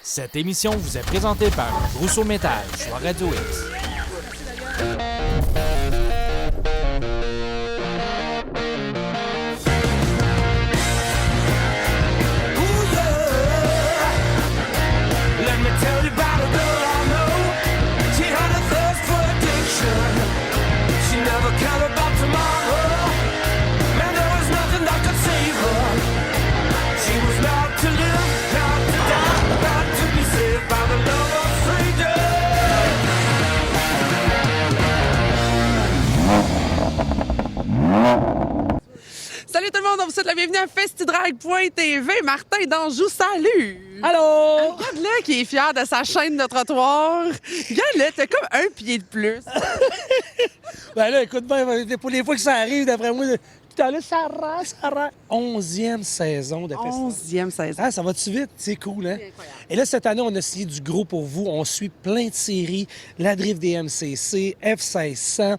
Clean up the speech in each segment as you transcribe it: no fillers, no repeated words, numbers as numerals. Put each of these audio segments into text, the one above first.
Cette émission vous est présentée par Rousseau Métal sur Radio X. Salut tout le monde, on vous souhaite la bienvenue à Festidrag.tv. Martin d'Anjou, salut! Allô! Regarde-le qui est fier de sa chaîne de trottoir. Regarde-le, t'as comme un pied de plus. Ben là, écoute bien, pour les fois que ça arrive, d'après moi, tout à l'heure, ça rend. 11e saison de Festidrag. 11e saison. Ah, ça va-tu vite? C'est cool, hein? C'est incroyable. Et là, cette année, on a signé du gros pour vous. On suit plein de séries. La Drift des MCC, F1600,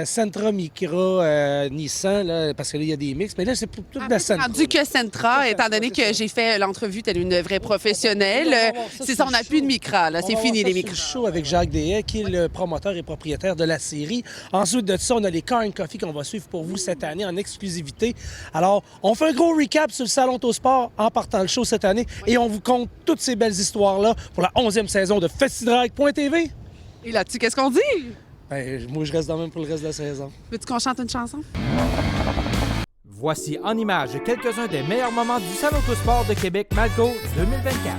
Sentra Micra, Nissan, là, parce que là, il y a des mix. Mais là, c'est pour toute la Sentra. Rendu que Sentra, étant donné que j'ai fait l'entrevue telle une vraie professionnelle, c'est ça, on n'a plus de Micra, là. C'est fini les Micra. Micra. Show avec Jacques Dehaye, qui est le promoteur et propriétaire de la série. Ensuite de ça, on a les Car & Coffee qu'on va suivre pour vous cette année en exclusivité. Alors, on fait un gros recap sur le Salon Autosport en partant le show cette année et on vous compte toutes ces belles histoires-là pour la 11e saison de Festidrag.tv. Et là-dessus, qu'est-ce qu'on dit? Ben, moi, je reste dans le même pour le reste de la saison. Veux-tu qu'on chante une chanson? Voici en images quelques-uns des meilleurs moments du Salon Autosport de Québec Malco 2024.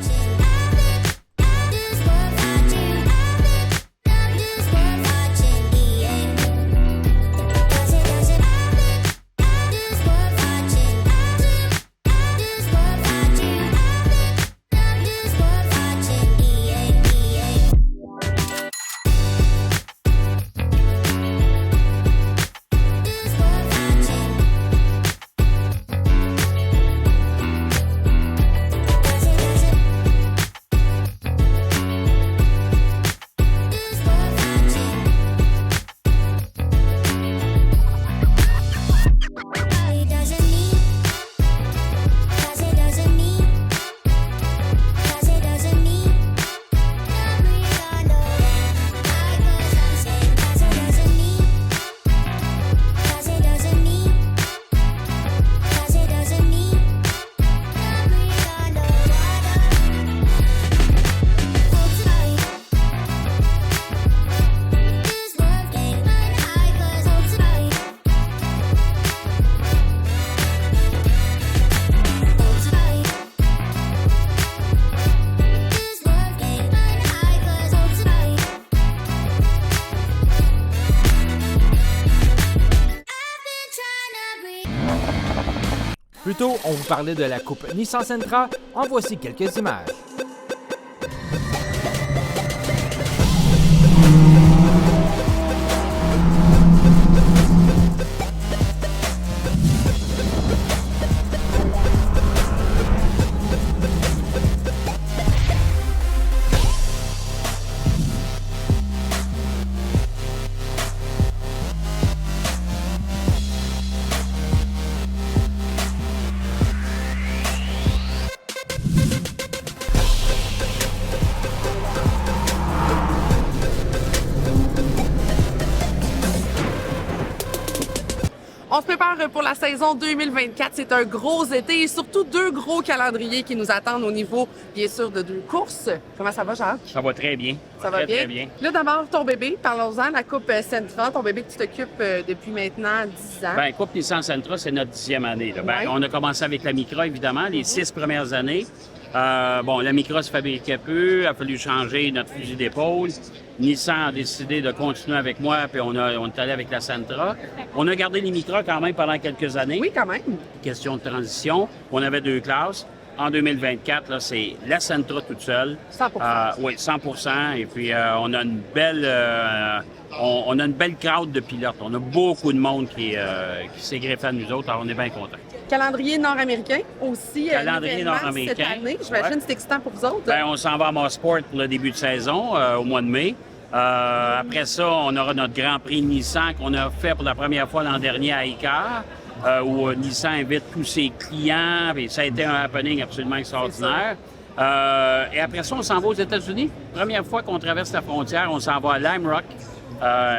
Plus tôt, on vous parlait de la coupe Nissan Sentra. En voici quelques images. On se prépare pour la saison 2024. C'est un gros été et surtout deux gros calendriers qui nous attendent au niveau, bien sûr, de deux courses. Comment ça va, Jacques? Ça va très bien. Ça va bien? Très bien. Là, d'abord, ton bébé, parlons-en, la Coupe Sentra, ton bébé que tu t'occupes depuis maintenant 10 ans. Bien, Coupe Nissan Sentra, c'est notre 10e année. Là. Ben, Ouais. on a commencé avec la Micra, évidemment, les 6 premières années. La Micra se fabriquait peu, il a fallu changer notre fusil d'épaule. Nissan a décidé de continuer avec moi, puis on est allé avec la Sentra. On a gardé les Micra quand même pendant quelques années. Oui, quand même. Question de transition. On avait deux classes. En 2024, là, c'est la Sentra toute seule. 100%. Oui, 100%. Et puis, on a une belle... on a une belle crowd de pilotes. On a beaucoup de monde qui s'est greffé à nous autres, alors on est bien contents. Calendrier nord-américain aussi. Calendrier nouvellement nord-américain. Cette année, j'imagine que c'est excitant pour vous autres. Ben, on s'en va à Mosport pour le début de saison, au mois de mai. Après ça, on aura notre Grand Prix Nissan qu'on a fait pour la première fois l'an dernier à Icar, où Nissan invite tous ses clients. Et ça a été un happening absolument extraordinaire. Et après ça, on s'en va aux États-Unis. Première fois qu'on traverse la frontière, on s'en va à Lime Rock.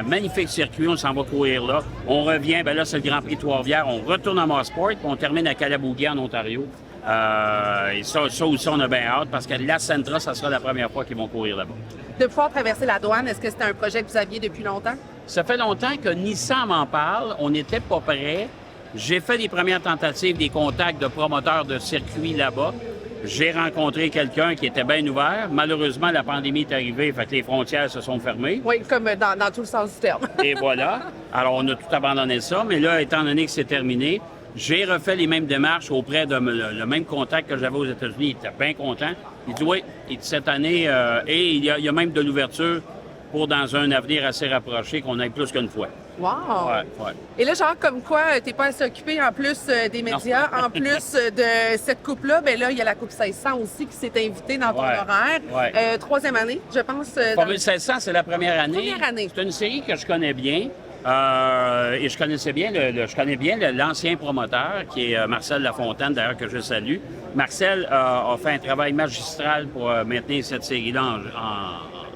Magnifique circuit, on s'en va courir là. On revient, ben là, c'est le Grand Prix de Trois-Rivières. On retourne à Mosport, puis on termine à Calabogie, en Ontario. Et ça aussi, on a bien hâte, parce que la Sentra, ça sera la première fois qu'ils vont courir là-bas. De pouvoir traverser la douane, est-ce que c'était un projet que vous aviez depuis longtemps? Ça fait longtemps que Nissan m'en parle. On n'était pas prêts. J'ai fait des premières tentatives, des contacts de promoteurs de circuits là-bas. J'ai rencontré quelqu'un qui était bien ouvert. Malheureusement, la pandémie est arrivée, fait que les frontières se sont fermées. Oui, comme dans tout le sens du terme. Et voilà. Alors, on a tout abandonné ça. Mais là, étant donné que c'est terminé, j'ai refait les mêmes démarches auprès de le même contact que j'avais aux États-Unis. Il était bien content. Il dit oui, il dit, cette année, et il y a même de l'ouverture pour dans un avenir assez rapproché qu'on aille plus qu'une fois. Wow! Ouais. Et là, genre, comme quoi, t'es pas assez occupé en plus des médias, en plus de cette coupe-là, ben là, il y a la Coupe 1600 aussi qui s'est invitée dans ton horaire. Ouais. Troisième année, je pense. Formule 1600, c'est la première année. Première année. C'est une série que je connais bien. Et je connaissais bien je connais bien l'ancien promoteur, qui est Marcel Lafontaine, d'ailleurs, que je salue. Marcel a fait un travail magistral pour maintenir cette série-là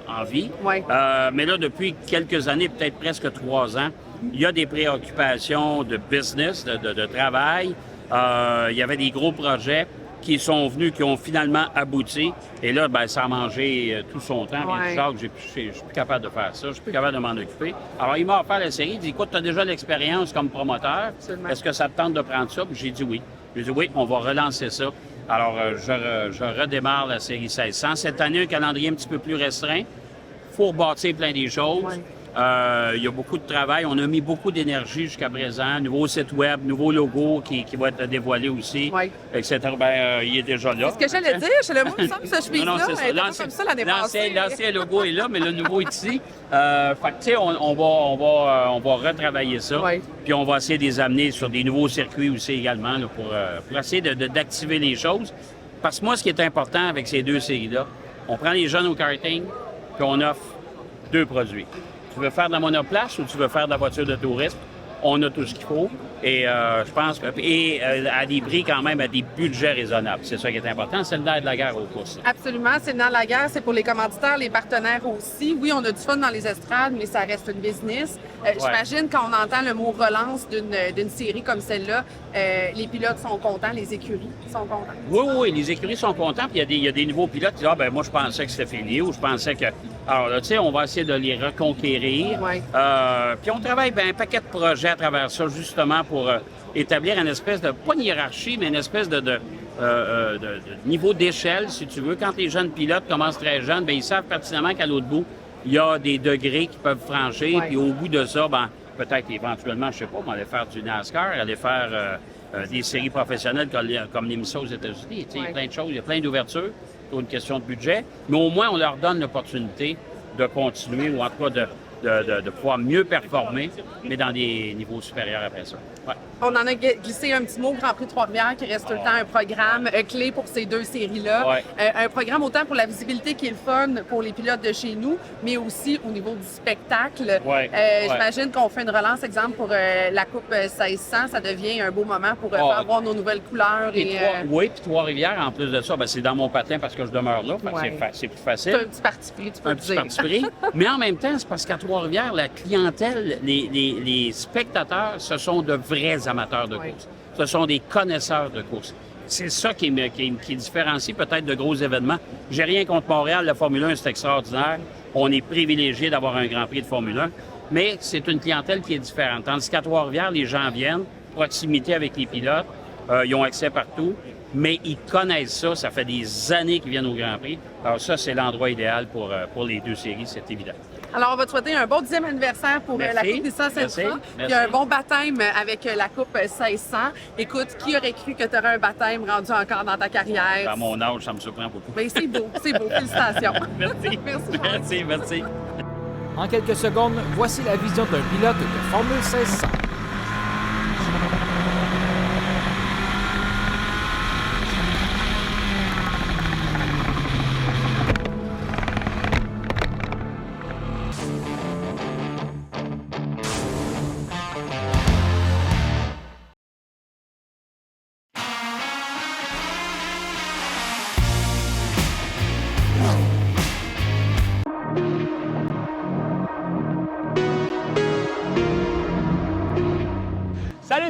en vie. Ouais. Mais là, depuis quelques années, peut-être presque 3 ans, il y a des préoccupations de business, de travail. Il y avait des gros projets qui sont venus, qui ont finalement abouti. Et là, ben, ça a mangé tout son temps. Ouais. Il dit, Jacques, je suis plus capable de faire ça, je suis plus capable de m'en occuper. Alors, il m'a offert la série. Il dit, écoute, tu as déjà l'expérience comme promoteur. Absolument. Est-ce que ça te tente de prendre ça? Puis j'ai dit oui. J'ai dit oui, on va relancer ça. Alors, je redémarre la série 1600. Cette année, un calendrier un petit peu plus restreint. Il faut rebâtir plein des choses. Ouais. Il y a beaucoup de travail. On a mis beaucoup d'énergie jusqu'à présent. Nouveau site web, nouveau logo qui va être dévoilé aussi, Ouais. etc. Ben, il est déjà là. C'est ce que j'allais dire. Je le il me semble que cette chemise-là, c'est ça. elle était pas comme ça l'année passée. L'ancien logo est là, mais le nouveau est ici. Fait que, tu sais, on va retravailler ça. Ouais. Puis on va essayer de les amener sur des nouveaux circuits aussi également là, pour essayer d'activer les choses. Parce que moi, ce qui est important avec ces deux séries-là, on prend les jeunes au karting, puis on offre 2 produits. Tu veux faire de la monoplace ou tu veux faire de la voiture de tourisme? On a tout ce qu'il faut. Et je pense que. Et à des prix quand même, à des budgets raisonnables. C'est ça qui est important. C'est le nerf de la guerre aux courses. Absolument. C'est dans la guerre, c'est pour les commanditaires, les partenaires aussi. Oui, on a du fun dans les estrades, mais ça reste une business. J'imagine quand on entend le mot relance d'une série comme celle-là, les pilotes sont contents, les écuries sont contents. Oui, les écuries sont contents. Puis il y a des nouveaux pilotes qui disent, ben moi, je pensais que c'était fini ou je pensais que. Alors là, tu sais, on va essayer de les reconquérir. Ouais. Puis on travaille un paquet de projets à travers ça, justement, pour établir une espèce de, pas une hiérarchie, mais une espèce de niveau d'échelle, si tu veux. Quand les jeunes pilotes commencent très jeunes, bien, ils savent pertinemment qu'à l'autre bout, il y a des degrés qu'ils peuvent franchir. Ouais. Puis au bout de ça, ben, peut-être éventuellement, je sais pas, on aller faire du NASCAR, aller faire des séries professionnelles comme l'émission aux États-Unis. Tu sais, il y a Ouais. plein de choses, il y a plein d'ouvertures. C'est une question de budget. Mais au moins, on leur donne l'opportunité de continuer ou en tout cas de pouvoir mieux performer, mais dans des niveaux supérieurs après ça. Ouais. On en a glissé un petit mot au Grand Prix de Trois-Rivières qui reste tout le temps un programme clé pour ces 2 séries-là. Ouais. Un programme autant pour la visibilité qui est le fun pour les pilotes de chez nous, mais aussi au niveau du spectacle. Ouais. J'imagine qu'on fait une relance, exemple, pour la Coupe 1600. Ça devient un beau moment pour faire voir nos nouvelles couleurs. Oui, puis Trois-Rivières, en plus de ça, ben, c'est dans mon patin parce que je demeure là. Fait que Ouais. c'est plus C'est facile. un petit parti pris, tu peux Un le petit dire. parti pris. Mais en même temps, c'est parce qu'à Trois-Rivières, la clientèle, les spectateurs, ce sont de vrais amateurs de Oui. course. Ce sont des connaisseurs de course. C'est ça qui différencie peut-être de gros événements. J'ai rien contre Montréal, la Formule 1, c'est extraordinaire. On est privilégié d'avoir un Grand Prix de Formule 1, mais c'est une clientèle qui est différente. Tandis qu'à Trois-Rivières, les gens viennent, proximité avec les pilotes, ils ont accès partout, mais ils connaissent ça. Ça fait des années qu'ils viennent au Grand Prix. Alors ça, c'est l'endroit idéal pour les 2 séries, c'est évident. Alors, on va te souhaiter un bon 10e anniversaire pour Merci. la Coupe des 100 Merci. puis un bon baptême avec la Coupe 1600. Écoute, qui aurait cru que tu aurais un baptême rendu encore dans ta carrière? À mon âge, ça me surprend beaucoup. Ben, c'est beau, c'est beau. Félicitations. Merci. Merci. Merci. En quelques secondes, voici la vision d'un pilote de Formule 1600.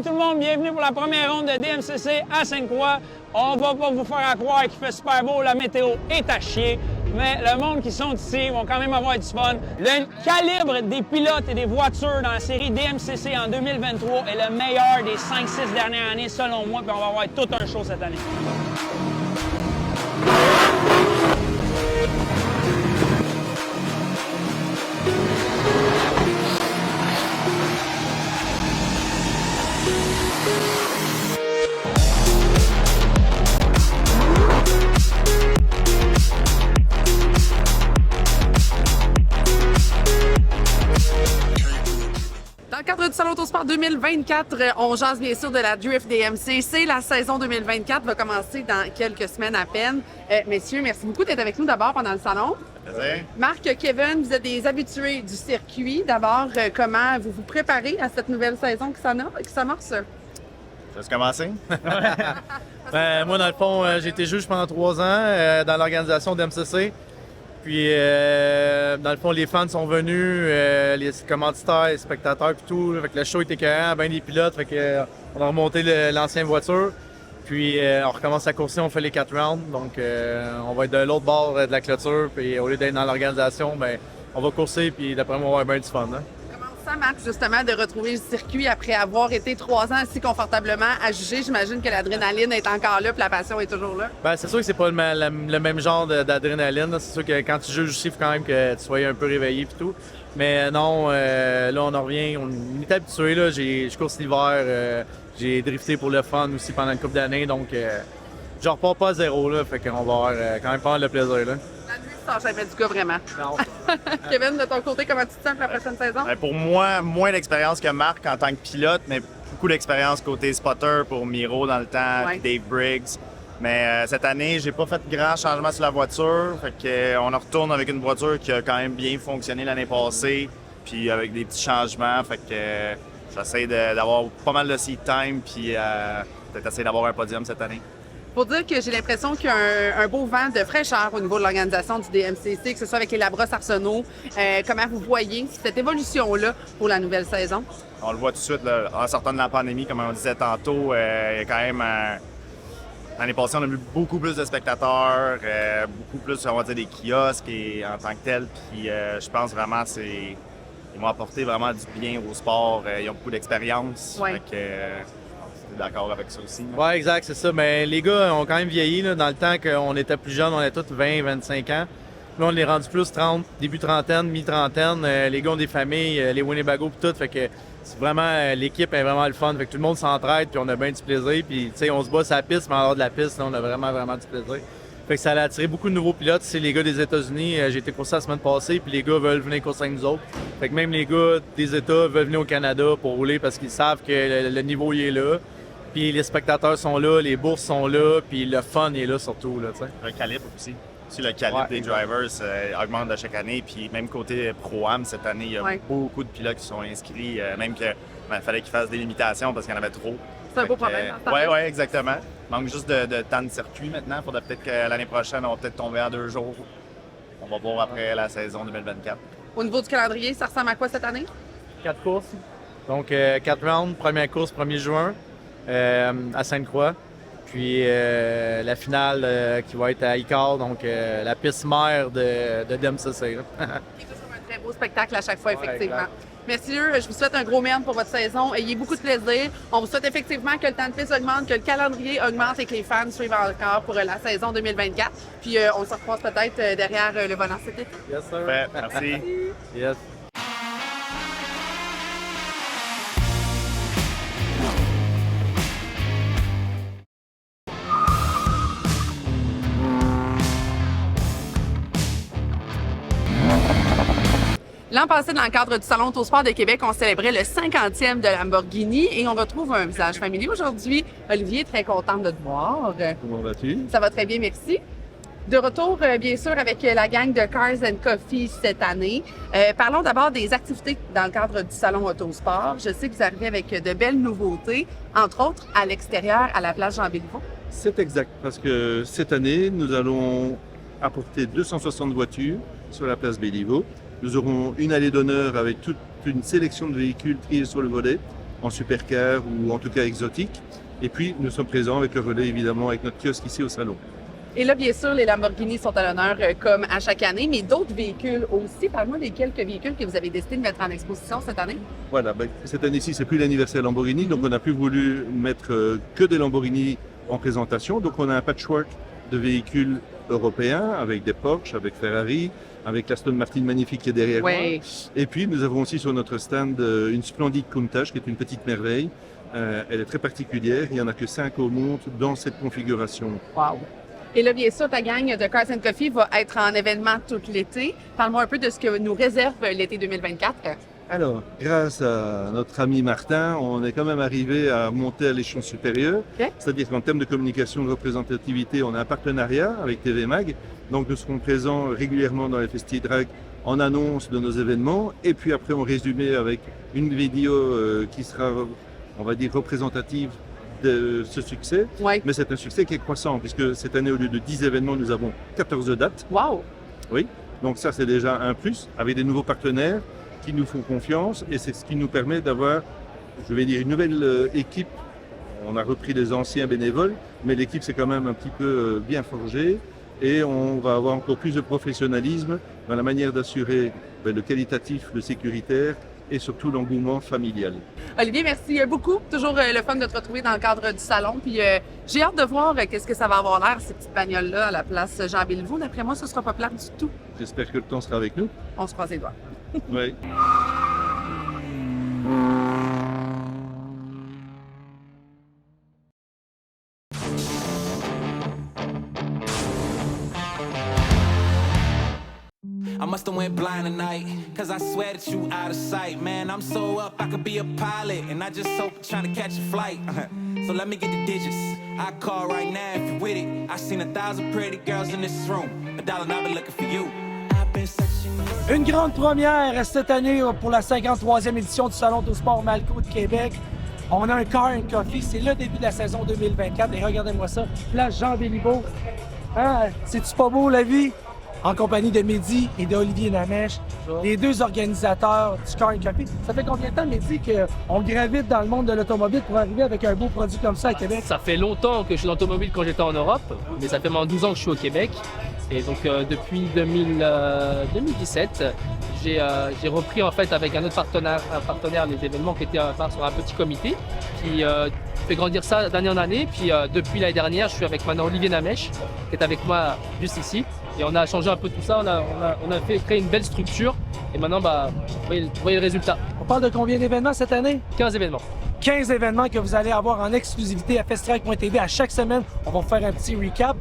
tout le monde, bienvenue pour la première ronde de DMCC à Sainte-Croix. On va pas vous faire croire qu'il fait super beau, la météo est à chier, mais le monde qui sont ici vont quand même avoir du fun. Le calibre des pilotes et des voitures dans la série DMCC en 2023 est le meilleur des 5-6 dernières années selon moi, puis on va avoir tout un show cette année. Dans le cadre du Salon Autosport 2024, on jase bien sûr de la Drift DMCC. La saison 2024 va commencer dans quelques semaines à peine. Messieurs, merci beaucoup d'être avec nous d'abord pendant le salon. Plaisir. Marc, Kevin, vous êtes des habitués du circuit. D'abord, comment vous vous préparez à cette nouvelle saison qui s'amorce? Je laisse commencer. Moi, dans le fond, j'ai été juge pendant 3 ans dans l'organisation d'MCC. Puis, dans le fond, les fans sont venus, les commanditaires, les spectateurs, puis tout. Fait que le show était écœurant, bien des pilotes. Fait que, on a remonté l'ancienne voiture. Puis, on recommence à courser, on fait les 4 rounds. Donc, on va être de l'autre bord de la clôture. Puis, au lieu d'être dans l'organisation, ben, on va courser. Puis, d'après moi, on va avoir bien du fun. Hein? Ça, Marc, justement, de retrouver le circuit après avoir été 3 ans assis confortablement à juger. J'imagine que l'adrénaline est encore là, puis la passion est toujours là. Ben, c'est sûr que c'est pas le même genre d'adrénaline. Là. C'est sûr que quand tu juges aussi, il faut quand même que tu sois un peu réveillé et tout. Mais non, là, on en revient. On est habitué. Là. Je course l'hiver. J'ai drifté pour le fun aussi pendant une couple d'années. Donc, je repars pas à zéro. Là, fait qu'on va avoir quand même pas mal de plaisir. Là. La nuit, ça jamais du cas, vraiment. Non. Kevin, de ton côté, comment tu te sens pour la prochaine saison? Ben, pour moi, moins d'expérience que Marc en tant que pilote, mais beaucoup d'expérience côté spotter pour Miro dans le temps, Ouais. puis Dave Briggs. Mais cette année, j'ai pas fait de grands changements sur la voiture. Fait que, on en retourne avec une voiture qui a quand même bien fonctionné l'année passée, puis avec des petits changements. Fait que j'essaie d'avoir pas mal de seat time, puis peut-être essayer d'avoir un podium cette année. Pour dire que j'ai l'impression qu'il y a un beau vent de fraîcheur au niveau de l'organisation du DMCC, que ce soit avec les Labros Arsenault. Comment vous voyez cette évolution-là pour la nouvelle saison? On le voit tout de suite, là, en sortant de la pandémie, comme on disait tantôt, il y a quand même... L'année passée, on a vu beaucoup plus de spectateurs, beaucoup plus, on va dire, des kiosques et, en tant que tel. Puis je pense vraiment qu'ils m'ont apporté vraiment du bien au sport. Ils ont beaucoup d'expérience. Ouais. Fait que, je suis d'accord avec ça aussi. Ouais, exact, c'est ça. Mais les gars ont quand même vieilli. Là, dans le temps qu'on était plus jeunes, on était tous 20, 25 ans. Là, on est rendu plus 30, début trentaine, mi-trentaine. Les gars ont des familles, les Winnebago et tout. Fait que c'est vraiment, l'équipe est vraiment le fun. Fait que tout le monde s'entraide, puis on a bien du plaisir. Puis, tu sais, on se bat sur la piste, mais en dehors de la piste, là, on a vraiment, vraiment du plaisir. Fait que ça a attiré beaucoup de nouveaux pilotes. C'est les gars des États-Unis. J'ai été coursé la semaine passée, puis les gars veulent venir courser avec nous autres. Fait que même les gars des États veulent venir au Canada pour rouler parce qu'ils savent que le niveau il est là. Puis les spectateurs sont là, les bourses sont là, puis le fun est là surtout. Là, t'sais. Le calibre aussi. Si le calibre des drivers augmente de chaque année, puis même côté Pro-Am, cette année, il y a beaucoup de pilotes qui sont inscrits, même qu'il fallait qu'ils fassent des limitations parce qu'il y en avait trop. C'est un beau problème. Oui, exactement. Il manque juste de temps de circuit maintenant. Il faudrait peut-être que l'année prochaine, on va peut-être tomber en 2 jours. On va voir après la saison 2024. Au niveau du calendrier, ça ressemble à quoi cette année? 4 courses. Donc 4 rounds, première course 1er juin à Sainte-Croix. Puis la finale qui va être à Icare, donc la piste mère de DMCC. C'est toujours un très beau spectacle à chaque fois, effectivement. exact. Messieurs, je vous souhaite un gros merde pour votre saison. Ayez beaucoup de plaisir. On vous souhaite effectivement que le temps de piste augmente, que le calendrier augmente et que les fans suivent encore pour la saison 2024. Puis on se recroise peut-être derrière le volant cet été. Yes, sir. Ouais, merci. Yes. L'an passé, dans le cadre du Salon Autosport de Québec, on célébrait le 50e de Lamborghini et on retrouve un visage familier aujourd'hui. Olivier, très contente de te voir. Comment vas-tu? Ça va très bien, merci. De retour, bien sûr, avec la gang de Cars and Coffee cette année. Parlons d'abord des activités dans le cadre du Salon Autosport. Je sais que vous arrivez avec de belles nouveautés, entre autres à l'extérieur, à la place Jean-Béliveau. C'est exact, parce que cette année, nous allons apporter 260 voitures sur la place Béliveau. Nous aurons une allée d'honneur avec toute une sélection de véhicules triés sur le volet. en supercar ou en tout cas exotique. Et puis, nous sommes présents avec le relais, évidemment, avec notre kiosque ici au salon. Et là, bien sûr, les Lamborghini sont à l'honneur comme à chaque année, mais d'autres véhicules aussi. Parle-moi des quelques véhicules que vous avez décidé de mettre en exposition cette année. Voilà, cette année-ci, c'est plus l'anniversaire Lamborghini, donc on n'a plus voulu mettre que des Lamborghini en présentation. Donc on a un patchwork de véhicules européens avec des Porsche, avec Ferrari, avec l'Aston Martin magnifique qui est derrière moi. Et puis nous avons aussi sur notre stand une splendide Countach qui est une petite merveille. Elle est très particulière, il n'y en a que 5 au monde dans cette configuration. Wow! Et là, bien sûr, ta gang de Cars & Coffee va être en événement tout l'été. Parle-moi un peu de ce que nous réserve l'été 2024. Alors, grâce à notre ami Martin, on est quand même arrivé à monter à l'échelon supérieur. Okay. C'est-à-dire qu'en termes de communication, de représentativité, on a un partenariat avec TV Mag. Donc, nous serons présents régulièrement dans les festivals drag en annonce de nos événements. Et puis après, on résumé avec une vidéo qui sera, on va dire, représentative de ce succès. Ouais. Mais c'est un succès qui est croissant, puisque cette année, au lieu de 10 événements, nous avons 14 dates. Wow! Oui, donc ça, c'est déjà un plus, avec des nouveaux partenaires qui nous font confiance, et c'est ce qui nous permet d'avoir, je vais dire, une nouvelle équipe. On a repris les anciens bénévoles, mais l'équipe s'est quand même un petit peu bien forgée, et on va avoir encore plus de professionnalisme dans la manière d'assurer le qualitatif, le sécuritaire, et surtout l'engouement familial. Olivier, merci beaucoup. Toujours le fun de te retrouver dans le cadre du salon. Puis j'ai hâte de voir qu'est-ce que ça va avoir l'air, ces petites bagnoles-là, à la place Jean-Béliveau. D'après moi, ce sera pas plat du tout. J'espère que le temps sera avec nous. On se croise les doigts. Oui. I must have went blind tonight, cause I swear that you out of sight. Man, I'm so up, I could be a pilot, and I just hope trying to catch a flight. So let me get the digits. I call right now if you with it. I seen 1,000 pretty girls in this room. $1 and I've been looking for you. I've been searching. Une grande première cette année pour la 53e édition du Salon Autosport Malco de Québec. On a un Car & Coffee, c'est le début de la saison 2024. Et regardez-moi ça, place Jean-Béliveau. Hein, c'est-tu pas beau la vie? En compagnie de Mehdi et d'Olivier Namèche, les deux organisateurs du Car & Coffee. Ça fait combien de temps, Mehdi, qu'on gravite dans le monde de l'automobile pour arriver avec un beau produit comme ça à Québec? Ça fait longtemps que je suis dans l'automobile quand j'étais en Europe, mais ça fait maintenant 12 ans que je suis au Québec. Et donc depuis 2017, j'ai repris en fait avec un autre partenaire les événements qui étaient sur un petit comité qui fait grandir ça d'année en année. Puis depuis l'année dernière, je suis avec maintenant Olivier Namèche qui est avec moi juste ici. Et on a changé un peu tout ça, on a fait créer une belle structure et maintenant vous voyez le résultat. On parle de combien d'événements cette année? 15 événements. 15 événements que vous allez avoir en exclusivité à Festival.tv. À chaque semaine, on va faire un petit recap.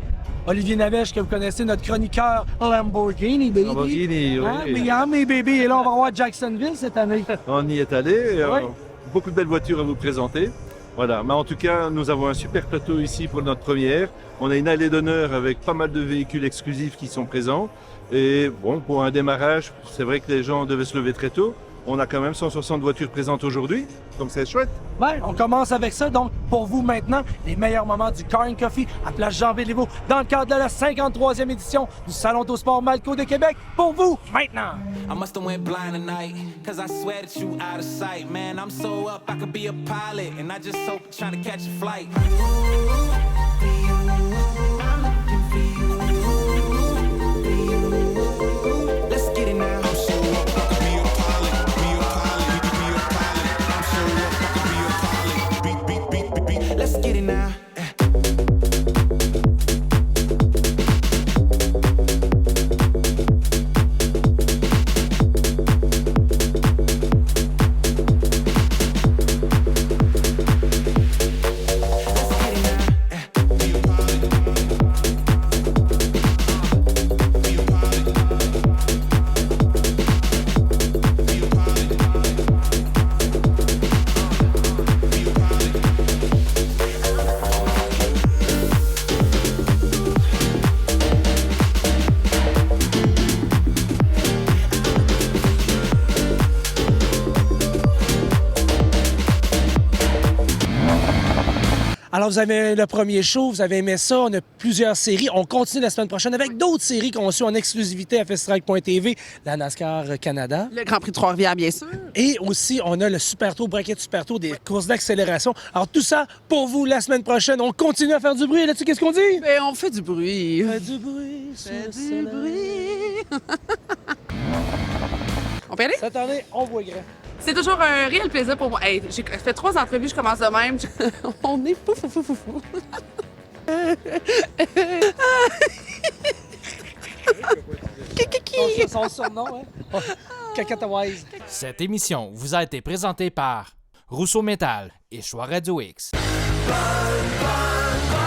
Olivier Namèche, que vous connaissez, notre chroniqueur Lamborghini, baby. Lamborghini, oui. Hein, mes bébés. Et là, on va voir Jacksonville cette année. On y est allé. Oui. Beaucoup de belles voitures à vous présenter. Voilà, mais en tout cas, nous avons un super plateau ici pour notre première. On a une allée d'honneur avec pas mal de véhicules exclusifs qui sont présents. Et bon, pour un démarrage, c'est vrai que les gens devaient se lever très tôt. On a quand même 160 voitures présentes aujourd'hui, donc c'est chouette. Ouais, on commence avec ça. Donc, pour vous maintenant, les meilleurs moments du Car & Coffee à Place Jean-Béliveau dans le cadre de la 53e édition du Salon Autosport Malco de Québec. Pour vous, maintenant! I must have went blind tonight, cause I swear that you out of sight. Man, I'm so up, I could be a pilot, and I just hope trying to catch a flight. Let's get it now. I'm so up, I could be a pilot, be a pilot, be a pilot. I'm so up, I could be a pilot. Beat. Let's get it now. vous avez le premier show, vous avez aimé ça, on a plusieurs séries. On continue la semaine prochaine avec d'autres séries qu'on suit en exclusivité à Festistrike.tv, la NASCAR Canada. Le Grand Prix de Trois-Rivières, bien sûr. Et aussi, on a le Super Tour, Bracket Super Tour, des courses d'accélération. Alors tout ça, pour vous, la semaine prochaine, on continue à faire du bruit. Là-dessus, qu'est-ce qu'on dit? Ben, on fait du bruit. Fait du bruit, Fait du bruit. On peut y aller? Cette année, on voit grand. C'est toujours un réel plaisir pour moi. Hey, j'ai fait 3 entrevues, je commence de même. On est fou. Son surnom, hein? Cacatawaise. Cette émission vous a été présentée par Rousseau Métal et Choix Radio X. Bang, bang, bang.